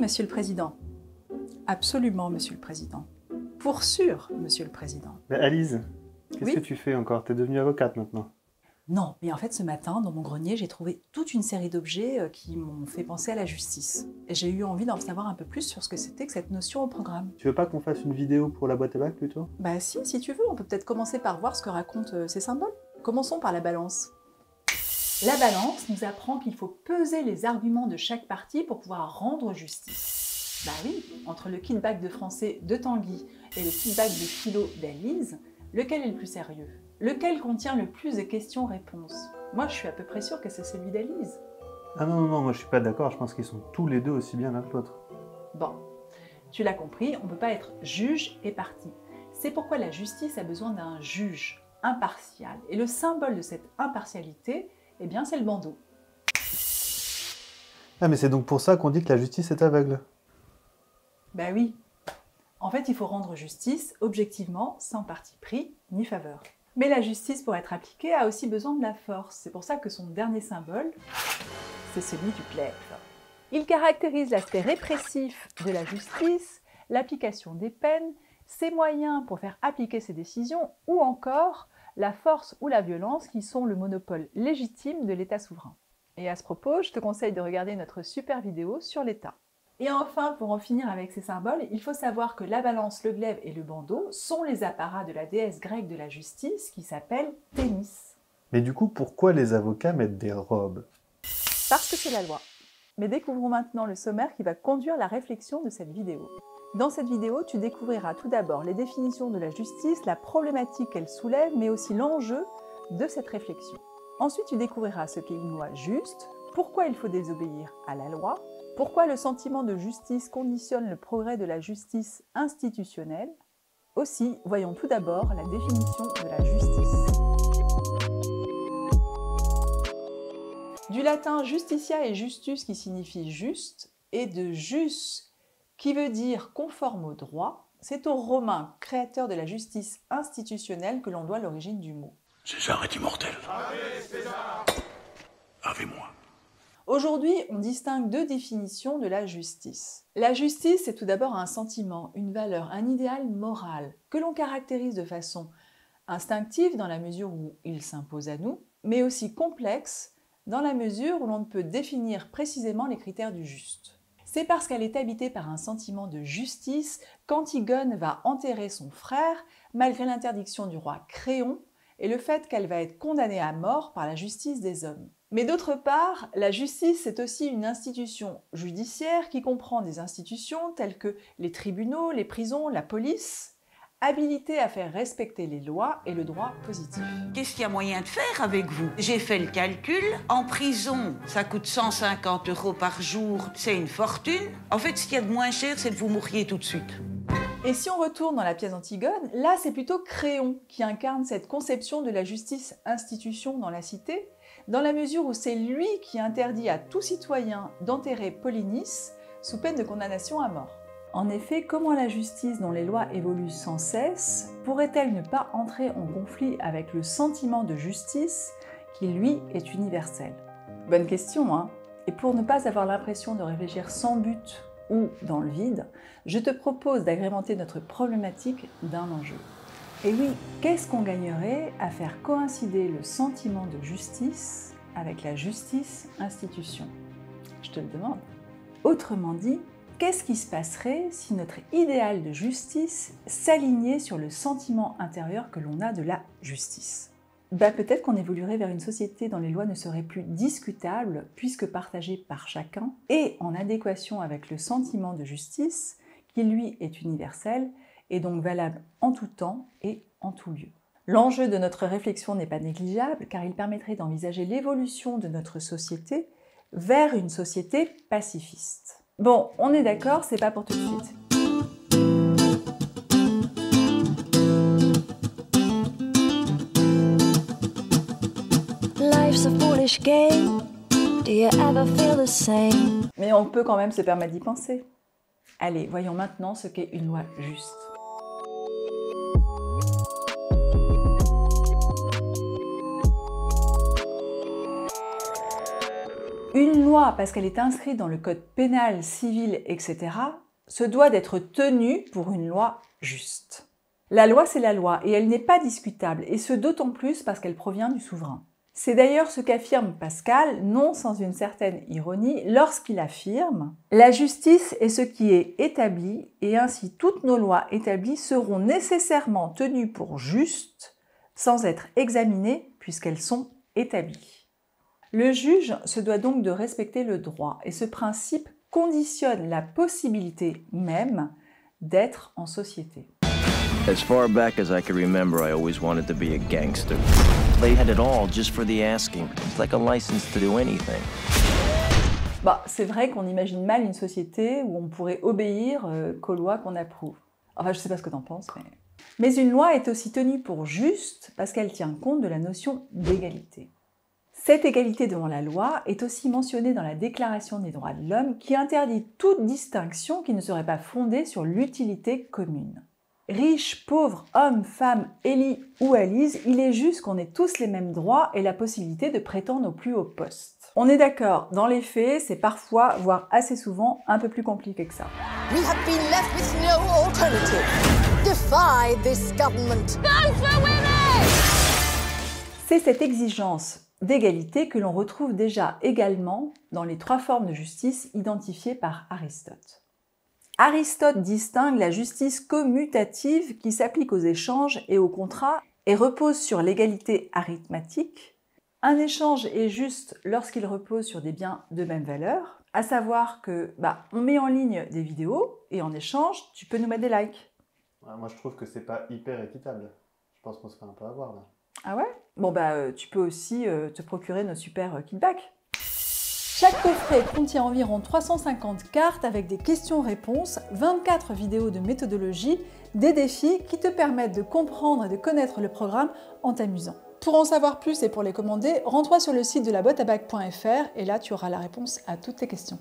Monsieur le Président. Absolument, Monsieur le Président. Pour sûr, Monsieur le Président. Mais Alice, qu'est-ce Oui que tu fais encore? T'es devenue avocate maintenant. Non, mais en fait, ce matin, dans mon grenier, j'ai trouvé toute une série d'objets qui m'ont fait penser à la justice. Et j'ai eu envie d'en savoir un peu plus sur ce que c'était que cette notion au programme. Tu veux pas qu'on fasse une vidéo pour la boîte à bac plutôt? Bah si tu veux, on peut peut-être commencer par voir ce que racontent ces symboles. Commençons par la balance. La balance nous apprend qu'il faut peser les arguments de chaque partie pour pouvoir rendre justice. Bah oui, entre le kit bac de français de Tanguy et le kit bac de philo d'Alice, lequel est le plus sérieux? Lequel contient le plus de questions-réponses? Moi, je suis à peu près sûre que c'est celui d'Alice. Ah non, moi je suis pas d'accord, je pense qu'ils sont tous les deux aussi bien l'un que l'autre. Bon, tu l'as compris, on ne peut pas être juge et partie. C'est pourquoi la justice a besoin d'un juge impartial. Et le symbole de cette impartialité, eh bien, c'est le bandeau. Ah mais c'est donc pour ça qu'on dit que la justice est aveugle. Ben oui. En fait, il faut rendre justice objectivement, sans parti pris ni faveur. Mais la justice, pour être appliquée, a aussi besoin de la force. C'est pour ça que son dernier symbole, c'est celui du glaive. Il caractérise l'aspect répressif de la justice, l'application des peines, ses moyens pour faire appliquer ses décisions, ou encore la force ou la violence qui sont le monopole légitime de l'État souverain. Et à ce propos, je te conseille de regarder notre super vidéo sur l'État. Et enfin, pour en finir avec ces symboles, il faut savoir que la balance, le glaive et le bandeau sont les apparats de la déesse grecque de la justice qui s'appelle Thémis. Mais du coup, pourquoi les avocats mettent des robes? Parce que c'est la loi. Mais découvrons maintenant le sommaire qui va conduire la réflexion de cette vidéo. Dans cette vidéo, tu découvriras tout d'abord les définitions de la justice, la problématique qu'elle soulève, mais aussi l'enjeu de cette réflexion. Ensuite, tu découvriras ce qu'est une loi juste, pourquoi il faut désobéir à la loi, pourquoi le sentiment de justice conditionne le progrès de la justice institutionnelle. Aussi, voyons tout d'abord la définition de la justice. Du latin justitia et justus qui signifie juste, et de jus qui veut dire conforme au droit, c'est aux Romains, créateurs de la justice institutionnelle, que l'on doit l'origine du mot. César est immortel. Ave César. Ave moi. Aujourd'hui, on distingue deux définitions de la justice. La justice, c'est tout d'abord un sentiment, une valeur, un idéal moral que l'on caractérise de façon instinctive dans la mesure où il s'impose à nous, mais aussi complexe dans la mesure où l'on ne peut définir précisément les critères du juste. C'est parce qu'elle est habitée par un sentiment de justice qu'Antigone va enterrer son frère malgré l'interdiction du roi Créon et le fait qu'elle va être condamnée à mort par la justice des hommes. Mais d'autre part, la justice, c'est aussi une institution judiciaire qui comprend des institutions telles que les tribunaux, les prisons, la police, habilitées à faire respecter les lois et le droit positif. Qu'est-ce qu'il y a moyen de faire avec vous? J'ai fait le calcul. En prison, ça coûte 150 € par jour, c'est une fortune. En fait, ce qu'il y a de moins cher, c'est que vous mouriez tout de suite. Et si on retourne dans la pièce d'Antigone, là c'est plutôt Créon qui incarne cette conception de la justice institution dans la cité, dans la mesure où c'est lui qui interdit à tout citoyen d'enterrer Polynice sous peine de condamnation à mort. En effet, comment la justice dont les lois évoluent sans cesse pourrait-elle ne pas entrer en conflit avec le sentiment de justice qui, lui, est universel? Bonne question, hein? Et pour ne pas avoir l'impression de réfléchir sans but ou dans le vide, je te propose d'agrémenter notre problématique d'un enjeu. Et oui, qu'est-ce qu'on gagnerait à faire coïncider le sentiment de justice avec la justice institution? Je te le demande. Autrement dit, qu'est-ce qui se passerait si notre idéal de justice s'alignait sur le sentiment intérieur que l'on a de la justice? Peut-être qu'on évoluerait vers une société dont les lois ne seraient plus discutables puisque partagées par chacun et en adéquation avec le sentiment de justice qui lui est universel et donc valable en tout temps et en tout lieu. L'enjeu de notre réflexion n'est pas négligeable car il permettrait d'envisager l'évolution de notre société vers une société pacifiste. Bon, on est d'accord, c'est pas pour tout de suite. Life's a foolish game. Do you ever feel the same? Mais on peut quand même se permettre d'y penser. Allez, voyons maintenant ce qu'est une loi juste. Une loi, parce qu'elle est inscrite dans le code pénal, civil, etc., se doit d'être tenue pour une loi juste. La loi, c'est la loi, et elle n'est pas discutable, et ce d'autant plus parce qu'elle provient du souverain. C'est d'ailleurs ce qu'affirme Pascal, non sans une certaine ironie, lorsqu'il affirme « La justice est ce qui est établi, et ainsi toutes nos lois établies seront nécessairement tenues pour justes, sans être examinées puisqu'elles sont établies. » Le juge se doit donc de respecter le droit, et ce principe conditionne la possibilité même d'être en société. As far back as I can remember, I always wanted to be a gangster. They had it all just for the asking. It's like a license to do anything. C'est vrai qu'on imagine mal une société où on pourrait obéir qu'aux lois qu'on approuve. Enfin, je sais pas ce que t'en penses, mais... Mais une loi est aussi tenue pour juste parce qu'elle tient compte de la notion d'égalité. Cette égalité devant la loi est aussi mentionnée dans la Déclaration des droits de l'homme qui interdit toute distinction qui ne serait pas fondée sur l'utilité commune. Riches, pauvres, hommes, femmes, Élie ou Alice, il est juste qu'on ait tous les mêmes droits et la possibilité de prétendre aux plus hauts postes. On est d'accord, dans les faits, c'est parfois, voire assez souvent, un peu plus compliqué que ça. We have been left with no alternative. Defy this government. Vote for women! C'est cette exigence d'égalité que l'on retrouve déjà également dans les 3 formes de justice identifiées par Aristote. Aristote distingue la justice commutative qui s'applique aux échanges et aux contrats et repose sur l'égalité arithmétique. Un échange est juste lorsqu'il repose sur des biens de même valeur, à savoir que on met en ligne des vidéos et en échange, tu peux nous mettre des likes. Ouais, moi je trouve que c'est pas hyper équitable. Je pense qu'on se fait un peu avoir là. Ah ouais ? Tu peux aussi te procurer nos super kickbacks. Chaque coffret contient environ 350 cartes avec des questions-réponses, 24 vidéos de méthodologie, des défis qui te permettent de comprendre et de connaître le programme en t'amusant. Pour en savoir plus et pour les commander, rends-toi sur le site de laboîteabac.fr et là tu auras la réponse à toutes tes questions.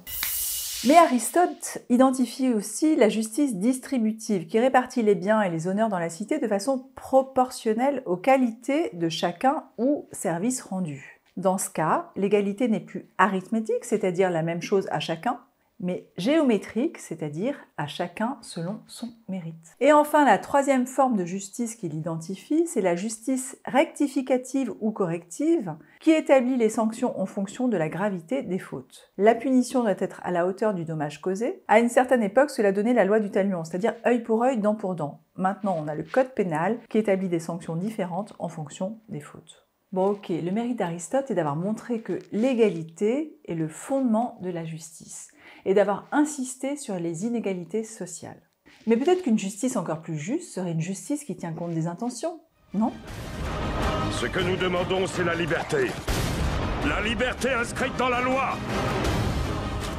Mais Aristote identifie aussi la justice distributive qui répartit les biens et les honneurs dans la cité de façon proportionnelle aux qualités de chacun ou service rendu. Dans ce cas, l'égalité n'est plus arithmétique, c'est-à-dire la même chose à chacun, mais géométrique, c'est-à-dire à chacun selon son mérite. Et enfin, la 3e forme de justice qu'il identifie, c'est la justice rectificative ou corrective, qui établit les sanctions en fonction de la gravité des fautes. La punition doit être à la hauteur du dommage causé. À une certaine époque, cela donnait la loi du talion, c'est-à-dire œil pour œil, dent pour dent. Maintenant, on a le code pénal qui établit des sanctions différentes en fonction des fautes. Bon ok, le mérite d'Aristote est d'avoir montré que l'égalité est le fondement de la justice et d'avoir insisté sur les inégalités sociales. Mais peut-être qu'une justice encore plus juste serait une justice qui tient compte des intentions, non ? Ce que nous demandons, c'est la liberté. La liberté inscrite dans la loi.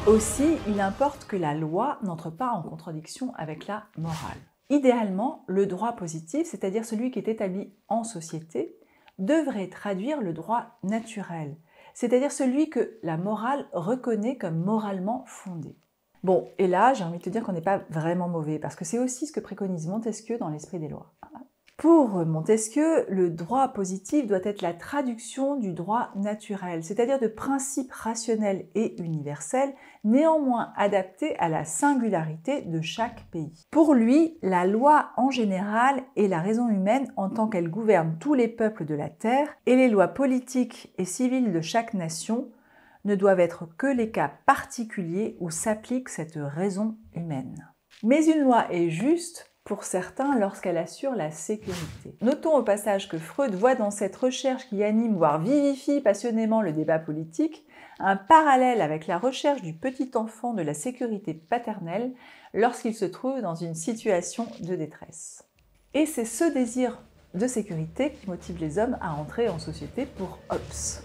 Aussi, il importe que la loi n'entre pas en contradiction avec la morale. Idéalement, le droit positif, c'est-à-dire celui qui est établi en société, devrait traduire le droit naturel, c'est-à-dire celui que la morale reconnaît comme moralement fondé. Bon, et là, j'ai envie de te dire qu'on n'est pas vraiment mauvais, parce que c'est aussi ce que préconise Montesquieu dans l'Esprit des lois. Pour Montesquieu, le droit positif doit être la traduction du droit naturel, c'est-à-dire de principes rationnels et universels, néanmoins adaptés à la singularité de chaque pays. Pour lui, la loi en général est la raison humaine en tant qu'elle gouverne tous les peuples de la terre, et les lois politiques et civiles de chaque nation ne doivent être que les cas particuliers où s'applique cette raison humaine. Mais une loi est juste pour certains lorsqu'elle assure la sécurité. Notons au passage que Freud voit dans cette recherche qui anime, voire vivifie passionnément le débat politique, un parallèle avec la recherche du petit enfant de la sécurité paternelle lorsqu'il se trouve dans une situation de détresse. Et c'est ce désir de sécurité qui motive les hommes à entrer en société pour Hobbes.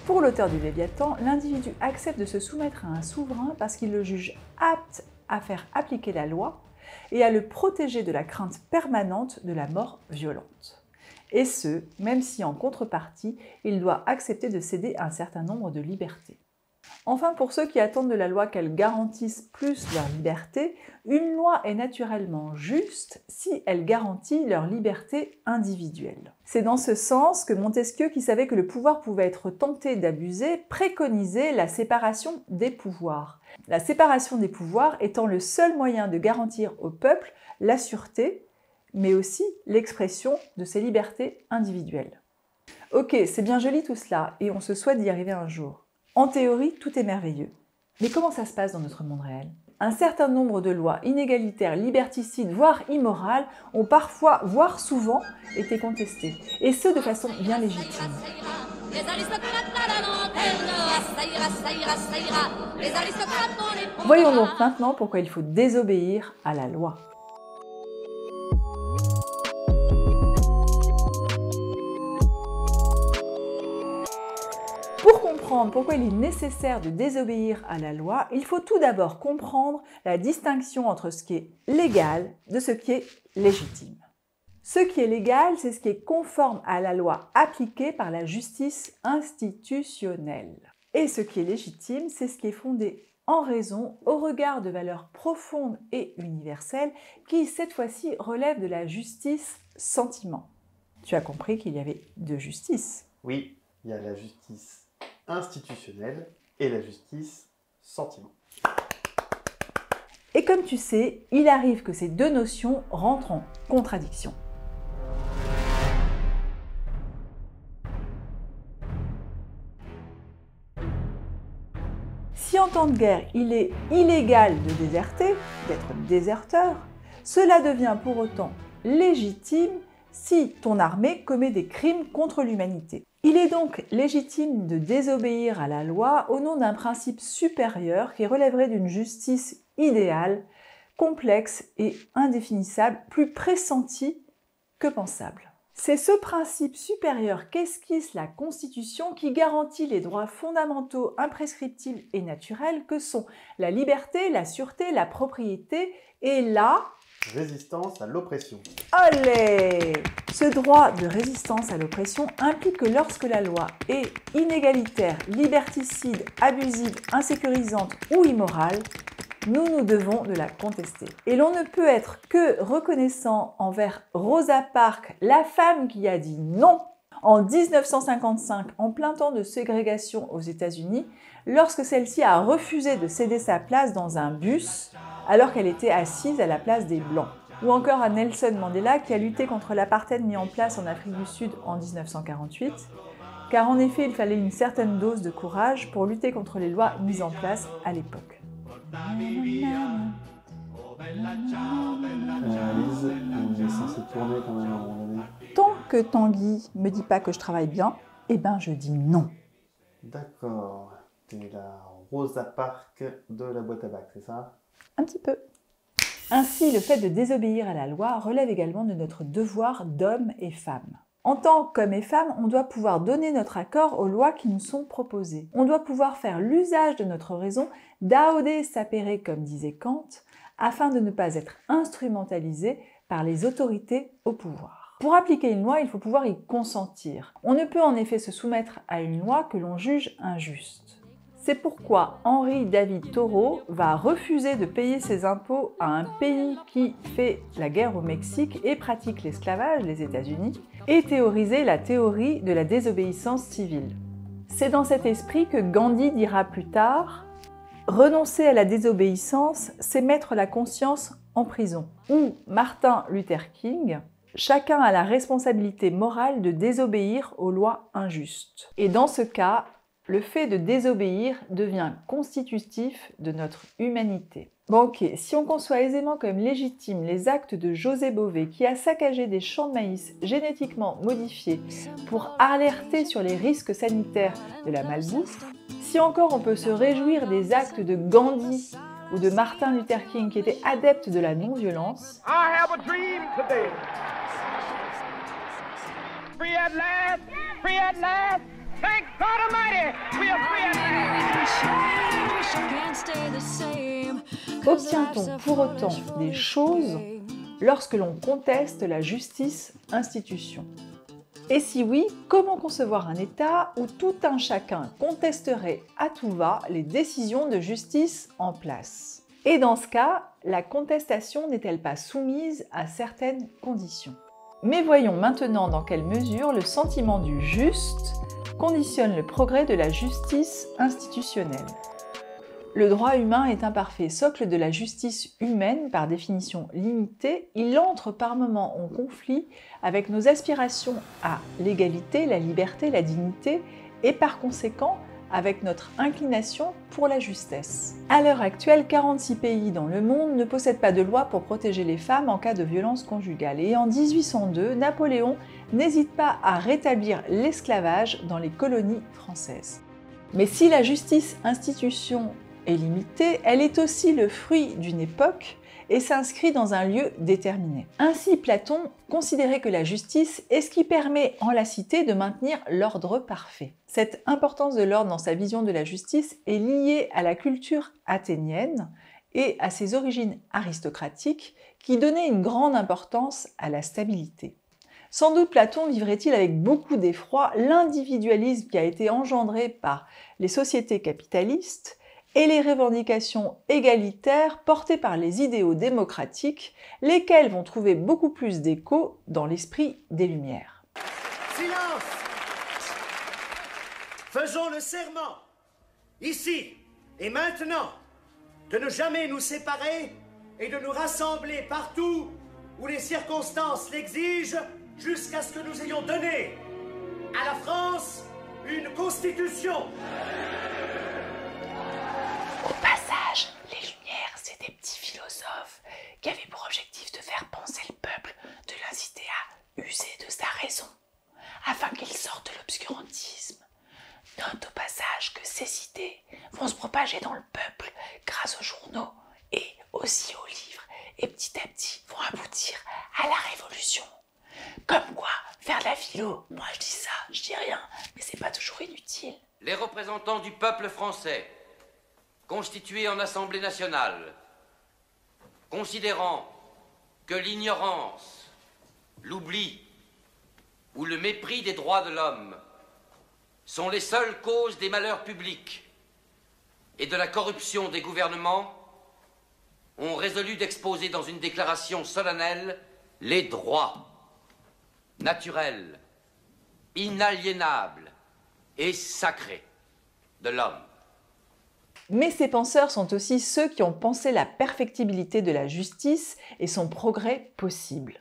Pour l'auteur du Léviathan, l'individu accepte de se soumettre à un souverain parce qu'il le juge apte à faire appliquer la loi et à le protéger de la crainte permanente de la mort violente. Et ce, même si en contrepartie, il doit accepter de céder un certain nombre de libertés. Enfin, pour ceux qui attendent de la loi qu'elle garantisse plus leur liberté, une loi est naturellement juste si elle garantit leur liberté individuelle. C'est dans ce sens que Montesquieu, qui savait que le pouvoir pouvait être tenté d'abuser, préconisait la séparation des pouvoirs. La séparation des pouvoirs étant le seul moyen de garantir au peuple la sûreté, mais aussi l'expression de ses libertés individuelles. Ok, c'est bien joli tout cela, et on se souhaite d'y arriver un jour. En théorie, tout est merveilleux. Mais comment ça se passe dans notre monde réel ? Un certain nombre de lois inégalitaires, liberticides, voire immorales, ont parfois, voire souvent, été contestées, et ce de façon bien légitime. Voyons donc maintenant pourquoi il faut désobéir à la loi. Pour comprendre pourquoi il est nécessaire de désobéir à la loi, il faut tout d'abord comprendre la distinction entre ce qui est légal de ce qui est légitime. Ce qui est légal, c'est ce qui est conforme à la loi appliquée par la justice institutionnelle. Et ce qui est légitime, c'est ce qui est fondé en raison au regard de valeurs profondes et universelles qui, cette fois-ci, relèvent de la justice sentiment. Tu as compris qu'il y avait deux justices. Oui, il y a la justice institutionnelle et la justice sentiment. Et comme tu sais, il arrive que ces deux notions rentrent en contradiction. Si en temps de guerre, il est illégal de déserter, d'être déserteur, cela devient pour autant légitime si ton armée commet des crimes contre l'humanité. Il est donc légitime de désobéir à la loi au nom d'un principe supérieur qui relèverait d'une justice idéale, complexe et indéfinissable, plus pressentie que pensable. C'est ce principe supérieur qu'esquisse la Constitution qui garantit les droits fondamentaux, imprescriptibles et naturels que sont la liberté, la sûreté, la propriété et la résistance à l'oppression. Allez! Ce droit de résistance à l'oppression implique que lorsque la loi est inégalitaire, liberticide, abusive, insécurisante ou immorale, nous devons de la contester. Et l'on ne peut être que reconnaissant envers Rosa Parks, la femme qui a dit non en 1955, en plein temps de ségrégation aux États-Unis, lorsque celle-ci a refusé de céder sa place dans un bus alors qu'elle était assise à la place des Blancs. Ou encore à Nelson Mandela qui a lutté contre l'apartheid mis en place en Afrique du Sud en 1948, car en effet il fallait une certaine dose de courage pour lutter contre les lois mises en place à l'époque. Lise, on est censé tourner quand même à un moment donné. Tant que Tanguy me dit pas que je travaille bien, eh ben je dis non. D'accord, t'es la Rosa Parks de la boîte à bac, c'est ça ? Un petit peu. Ainsi, le fait de désobéir à la loi relève également de notre devoir d'hommes et femmes. En tant qu'hommes et femmes, on doit pouvoir donner notre accord aux lois qui nous sont proposées. On doit pouvoir faire l'usage de notre raison, daude sapere comme disait Kant, afin de ne pas être instrumentalisé par les autorités au pouvoir. Pour appliquer une loi, il faut pouvoir y consentir. On ne peut en effet se soumettre à une loi que l'on juge injuste. C'est pourquoi Henri David Thoreau va refuser de payer ses impôts à un pays qui fait la guerre au Mexique et pratique l'esclavage, les États-Unis, et théoriser la théorie de la désobéissance civile. C'est dans cet esprit que Gandhi dira plus tard « Renoncer à la désobéissance, c'est mettre la conscience en prison » ou Martin Luther King « Chacun a la responsabilité morale de désobéir aux lois injustes ». Et dans ce cas, le fait de désobéir devient constitutif de notre humanité. Bon ok, si on conçoit aisément comme légitime les actes de José Bové qui a saccagé des champs de maïs génétiquement modifiés pour alerter sur les risques sanitaires de la malbouffe, si encore on peut se réjouir des actes de Gandhi ou de Martin Luther King qui étaient adeptes de la non-violence, I have a dream today. Free at last, free at last. Thank God Almighty, we are free at last. obtient-on pour autant des choses lorsque l'on conteste la justice institution? Et si oui, comment concevoir un État où tout un chacun contesterait à tout va les décisions de justice en place? Et dans ce cas, la contestation n'est-elle pas soumise à certaines conditions? Mais voyons maintenant dans quelle mesure le sentiment du juste conditionne le progrès de la justice institutionnelle. Le droit humain est imparfait, socle de la justice humaine par définition limitée. Il entre par moments en conflit avec nos aspirations à l'égalité, la liberté, la dignité et par conséquent avec notre inclination pour la justesse. À l'heure actuelle, 46 pays dans le monde ne possèdent pas de loi pour protéger les femmes en cas de violence conjugale. Et en 1802, Napoléon n'hésite pas à rétablir l'esclavage dans les colonies françaises. Mais si la justice institution est limitée, elle est aussi le fruit d'une époque et s'inscrit dans un lieu déterminé. Ainsi, Platon considérait que la justice est ce qui permet en la cité de maintenir l'ordre parfait. Cette importance de l'ordre dans sa vision de la justice est liée à la culture athénienne et à ses origines aristocratiques qui donnaient une grande importance à la stabilité. Sans doute Platon vivrait-il avec beaucoup d'effroi l'individualisme qui a été engendré par les sociétés capitalistes et les revendications égalitaires portées par les idéaux démocratiques, lesquels vont trouver beaucoup plus d'écho dans l'esprit des Lumières. Silence! Faisons le serment, ici et maintenant, de ne jamais nous séparer et de nous rassembler partout où les circonstances l'exigent jusqu'à ce que nous ayons donné à la France une constitution. Au passage, les Lumières, c'est des petits philosophes qui avaient pour objectif de faire penser le peuple, de l'inciter à user de sa raison, afin qu'il sorte de l'obscurantisme. Note au passage que ces idées vont se propager dans le peuple grâce aux journaux et aussi aux livres, et petit à petit vont aboutir à la révolution. Comme quoi, faire de la philo, moi je dis ça, je dis rien, mais c'est pas toujours inutile. Les représentants du peuple français, constitués en Assemblée nationale, considérant que l'ignorance, l'oubli ou le mépris des droits de l'homme sont les seules causes des malheurs publics et de la corruption des gouvernements, ont résolu d'exposer dans une déclaration solennelle les droits naturels, inaliénables et sacrés de l'homme. Mais ces penseurs sont aussi ceux qui ont pensé la perfectibilité de la justice et son progrès possible.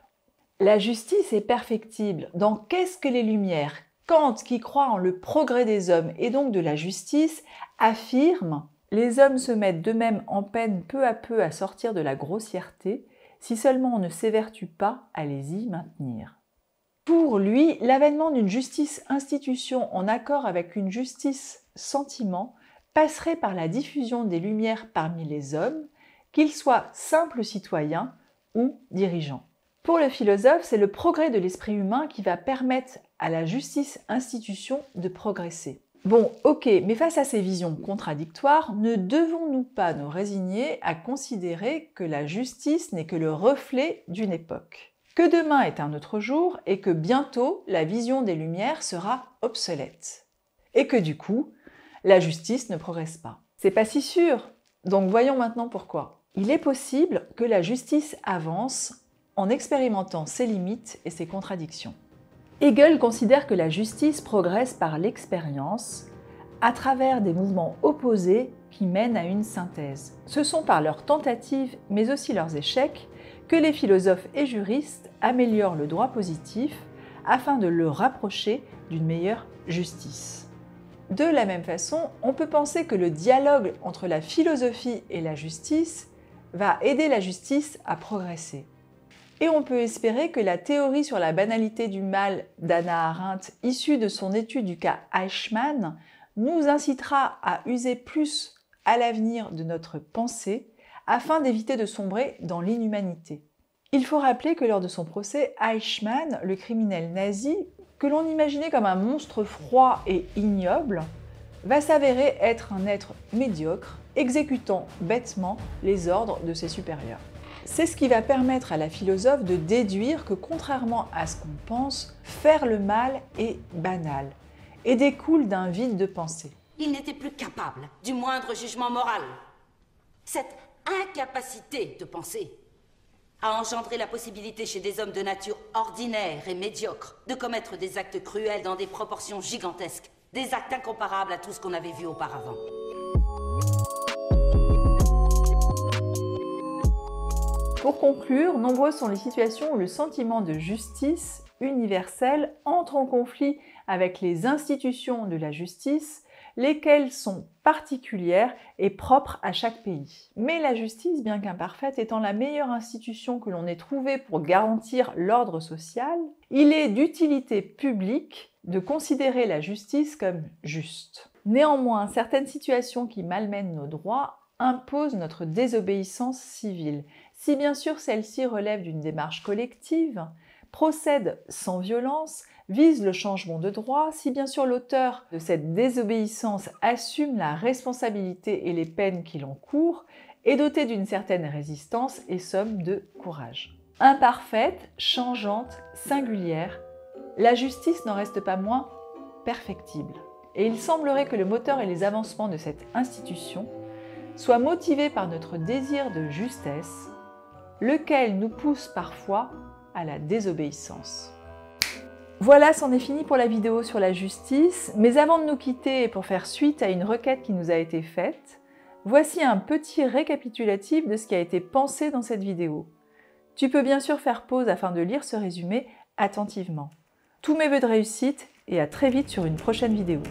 La justice est perfectible. Dans Qu'est-ce que les Lumières? Kant, qui croit en le progrès des hommes et donc de la justice, affirme « Les hommes se mettent d'eux-mêmes en peine peu à peu à sortir de la grossièreté, si seulement on ne s'évertue pas à les y maintenir. » Pour lui, l'avènement d'une justice institution en accord avec une justice sentiment passerait par la diffusion des Lumières parmi les hommes, qu'ils soient simples citoyens ou dirigeants. Pour le philosophe, c'est le progrès de l'esprit humain qui va permettre à la justice institution de progresser. Bon, ok, mais face à ces visions contradictoires, ne devons-nous pas nous résigner à considérer que la justice n'est que le reflet d'une époque, que demain est un autre jour et que bientôt la vision des Lumières sera obsolète, et que du coup, la justice ne progresse pas. C'est pas si sûr, donc voyons maintenant pourquoi. Il est possible que la justice avance en expérimentant ses limites et ses contradictions. Hegel considère que la justice progresse par l'expérience, à travers des mouvements opposés qui mènent à une synthèse. Ce sont par leurs tentatives, mais aussi leurs échecs, que les philosophes et juristes améliorent le droit positif afin de le rapprocher d'une meilleure justice. De la même façon, on peut penser que le dialogue entre la philosophie et la justice va aider la justice à progresser. Et on peut espérer que la théorie sur la banalité du mal d'Hannah Arendt, issue de son étude du cas Eichmann, nous incitera à user plus à l'avenir de notre pensée afin d'éviter de sombrer dans l'inhumanité. Il faut rappeler que lors de son procès, Eichmann, le criminel nazi, que l'on imaginait comme un monstre froid et ignoble, va s'avérer être un être médiocre, exécutant bêtement les ordres de ses supérieurs. C'est ce qui va permettre à la philosophe de déduire que, contrairement à ce qu'on pense, faire le mal est banal et découle d'un vide de pensée. Il n'était plus capable du moindre jugement moral. Cette incapacité de penser a engendré la possibilité chez des hommes de nature ordinaire et médiocre de commettre des actes cruels dans des proportions gigantesques, des actes incomparables à tout ce qu'on avait vu auparavant. Pour conclure, nombreuses sont les situations où le sentiment de justice universelle entre en conflit avec les institutions de la justice, lesquelles sont particulières et propres à chaque pays. Mais la justice, bien qu'imparfaite, étant la meilleure institution que l'on ait trouvée pour garantir l'ordre social, il est d'utilité publique de considérer la justice comme juste. Néanmoins, certaines situations qui malmènent nos droits imposent notre désobéissance civile. Si bien sûr celle-ci relève d'une démarche collective, procède sans violence, vise le changement de droit, si bien sûr l'auteur de cette désobéissance assume la responsabilité et les peines qu'il encourt, est doté d'une certaine résistance et somme de courage. Imparfaite, changeante, singulière, la justice n'en reste pas moins perfectible. Et il semblerait que le moteur et les avancements de cette institution soient motivés par notre désir de justesse, lequel nous pousse parfois à la désobéissance. Voilà, c'en est fini pour la vidéo sur la justice, mais avant de nous quitter et pour faire suite à une requête qui nous a été faite, voici un petit récapitulatif de ce qui a été pensé dans cette vidéo. Tu peux bien sûr faire pause afin de lire ce résumé attentivement. Tous mes vœux de réussite et à très vite sur une prochaine vidéo.